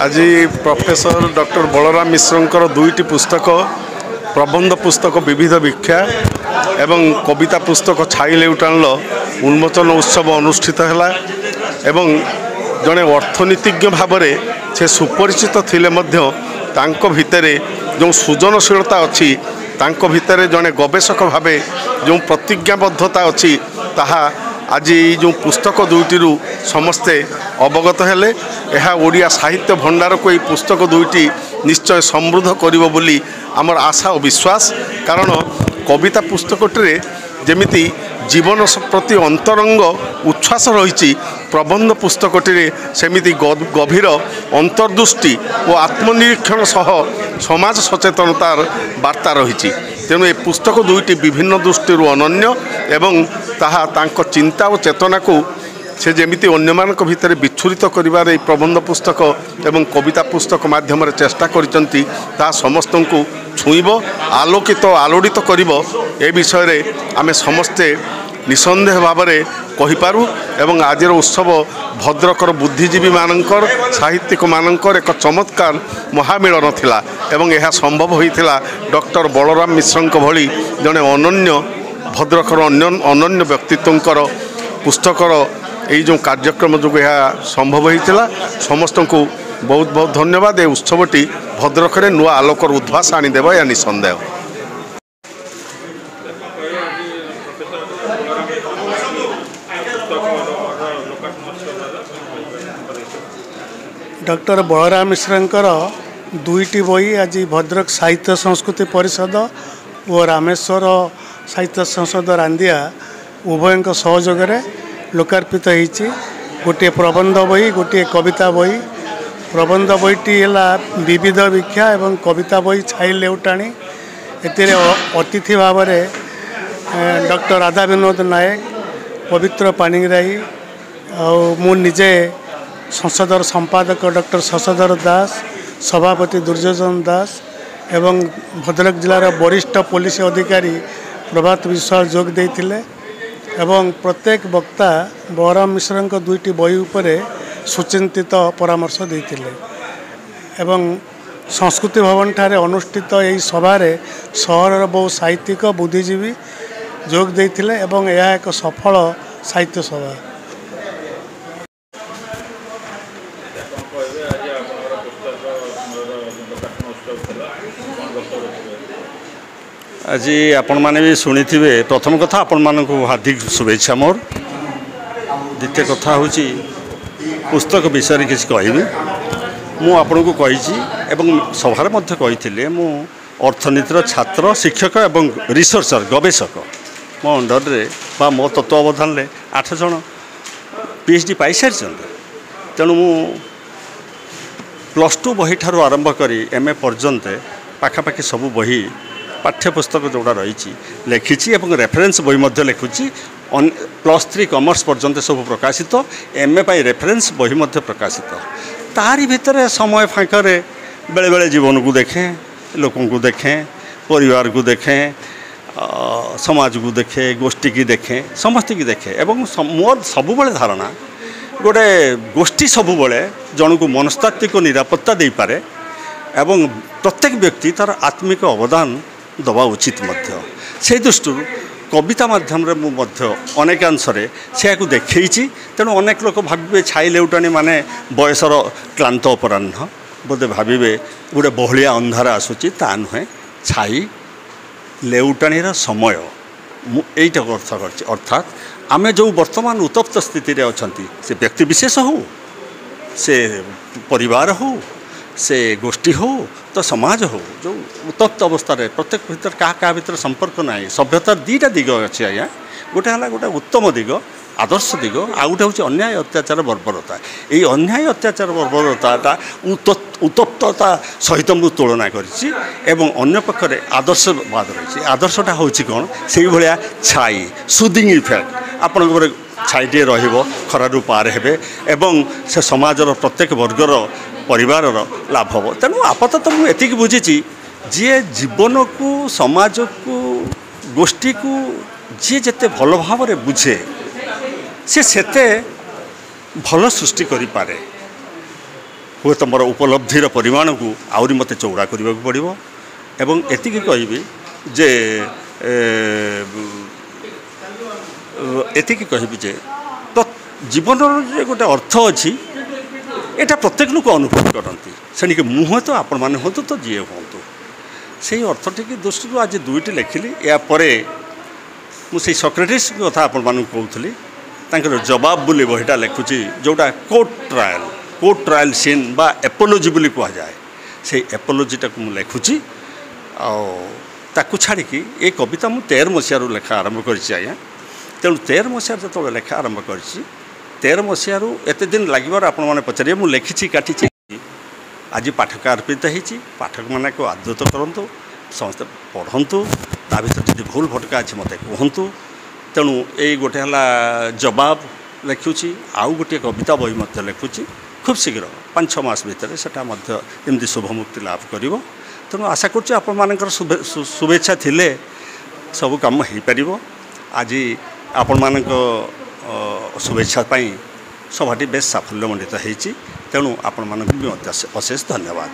आज professor doctor Balram मिश्र दुईटी पुस्तक प्रबंध पुस्तक विविध भिक्षा एवं कविता पुस्तक छाई लेउटाण उन्मोचन उत्सव अनुष्ठित है एवं जड़े अर्थनीतिज्ञ भाव से सुपरिचित थिले मध्य तांको भितरे जो सृजनशीलता अच्छी तांको भितरे जड़े गवेषक भाव जो प्रतिज्ञाबद्धता अच्छी ताहा आज जो पुस्तक दुईटी समस्ते अवगत हेले यह ओडिया साहित्य भंडार को पुस्तक दुईटी निश्चय समृद्ध करिवो बोली आमर आशा और विश्वास। कारण कविता पुस्तकटे जेमिति जीवन प्रति अंतरंग उच्छ्वास रही प्रबंध पुस्तकटे सेमिति गभीर अंतर्दृष्टि और आत्मनिरीक्षण सह समाज सचेतनतार वार्ता रही। तेणु ये पुस्तक दुईटी विभिन्न दृष्टि अनन्य एवं ताहा तांको चिंता और चेतना को से जेमिति अन्यमानक भितर विच्छुरित करिवार ए प्रबंध पुस्तक एवं कविता पुस्तक माध्यम चेष्टा करिसंती ता समस्त को छुईब आलोकित आलोड़ित करिब ए विषय रे आमे समस्ते निसंदेह भाव में कहिपारू एवं आजिर उत्सव भद्रकर बुद्धिजीवी मानकर साहित्यिक मानकर एक चमत्कार महामिलन थिला एवं यह संभव होइथिला डॉक्टर बलराम मिश्र भली जड़े अनन्य भद्रकर अनन्य व्यक्तित्वकर पुस्तकर यही जो कार्यक्रम जो यह संभव होइथिला समस्त को बहुत बहुत धन्यवाद। ए उत्सवटी भद्रकरे नुआ आलोकर उद्भास आनीदेव या निसंदेह। डॉक्टर बलराम मिश्रंकर दुईटी बही आज भद्रक साहित्य संस्कृति परिषद और रामेश्वर साहित्य संसद रांदिया उभय सहयोग लोकार्पित होती। गोटे प्रबंध बही गोटे कविता बही। प्रबंध बहीटी है विविध भिक्षा एवं कविता बही छाई लेउटाणी। एतिर अतिथि भाव में डॉक्टर राधा विनोद नायक पवित्र पाणिग्राही मु निजे संसदर संपादक डॉक्टर शशधर दास सभापति दुर्योधन दास एवं भद्रक जिलार वरिष्ठ पुलिस अधिकारी प्रभात विश्वास जोग देइथिले एवं प्रत्येक वक्ता बलराम मिश्र दुईटी बही उपरे सुचिंतित परामर्श देइथिले एवं संस्कृति भवन ठारे अनुष्ठित यही सभारे सहरर बहु साहित्यिक बुद्धिजीवी जोग देइथिले एवं यह एक सफल साहित्य सभा। आज आपण मैंने भी शुणी प्रथम कथा आपण मानक हार्दिक शुभेच्छा मोर। द्वितीय कथा हूँ पुस्तक विषय किसी कहबी मु आपण को कही सभार मध्य कही मु अर्थनीतिर छात्र शिक्षक एवं रिसर्चर गवेषक मो अंडर बा मो तत्वावधान 8 जन PhD पाई सारी। तेणु मु +2 बही ठारू आरंभ करी MA पर्यंत पाखापाखि सबू बही पाठ्यपुस्तक जोड़ा रही लिखी एवं रेफरेन्स बही मध्य लिखुची। +3 कॉमर्स पर्यंत सब प्रकाशित MA पाई रेफरेन्स बही मध्य प्रकाशित। तारी भितर समय फाँकरे बेले बेले जीवन को देखें लोकों को देखें परिवार को देखें समाज को देखे गोष्ठी की देखें समस्त की देखे एवं मोर सबुबले धारणा गोटे गोष्ठी सबुबले जन को मनस्तात्विक निरापत्ता दे पारे एवं प्रत्येक व्यक्ति तार आत्मिक अवदान दवा उचित मध्य से दृष्टि कविता माध्यम रे मध्य अनेकांशरे से देखी। तेणु अनेक लोक भावे छाई लेउटाणी माने बयसर क्लांत अपराह्न बोधे भावे गोटे बहलिया अंधार आसूची ता नुहे छाई लेउटाणीर समय यहीटा अर्थ कर अर्थात आमे जो वर्तमान उत्तप्त स्थिति अच्छा से व्यक्ति विशेष हो से परिवार हो से गोष्ठी हो तो समाज हो जो उत्तप्त अवस्था प्रत्येक भीतर क्या भीतर संपर्क ना सभ्यतार 2टा दिग अच्छे आज्ञा गोटे है गोटे उत्तम दिग आदर्श दिग आ गोटे हूँ अन्याय अत्याचार बर्बरता। यही अन्याय अत्याचार बर्बरता उत्तप्तता सहित मु तुलना करी अन्य पक्षरे आदर्शवाद रही। आदर्शटा हूँ कौन से भाया छाई सुदिंग इफेक्ट आपण छाईटे खरारू पार हे से समाजर प्रत्येक वर्गर परिवार लाभ हो। तेणु आपातत मुझे बुझी जी जीवन को समाज को गोष्ठी को जी जिते भल भाव में बुझे से भल सृष्टि करि पारे हुए तो मोर उपलब्धिर परिमाण को आउरी मते चौड़ा करने को पड़ो एवं एतिकी कहबी जे एतिकी कहबी जे तो जीवन गोटे अर्थ अच्छी यहाँ प्रत्येक लोक अनुभव करती से मुँह तो आपण मैंने हूँ तो जी हूँ से अर्थटी दृष्टि आज दुईटी लिखिली यापर मुझे सक्रेटिस कथा आपण मानक कहूली तांकर जवाब बोली बहीटा लिखुची जोटा कोर्ट ट्रायल सीन बा एपोलोजी बोली कह जाए से एपोलोजीटा को मुझे लिखुची छाड़ी ये कविता मुझे 13 मसीह लेखा आरंभ करें आज्ञा तेणु 13 मसीह जो लेखा आरंभ कर 13 मसीह एत दिन लगे आपण मैंने पचारे मुझे लिखी काटी आज पाठक अर्पित होती पाठक मान को आदृत करूँ समस्ते पढ़ु ता भर जी भूल भटका अच्छी मत कहतु तेणु यही गोटे है जवाब लिखुची आउ गोटे कविता बही मत लिखुची खूब शीघ्र 5-6 मास भितर सेमती शुभ मुक्ति लाभ कर तेणु आशा कर शुभेच्छा थिले सब कम हो पार आज आपण मान शुभेच्छा सभाटी बेस साफल्यमंडित होती तेणु आपण मानक भी अशेष धन्यवाद।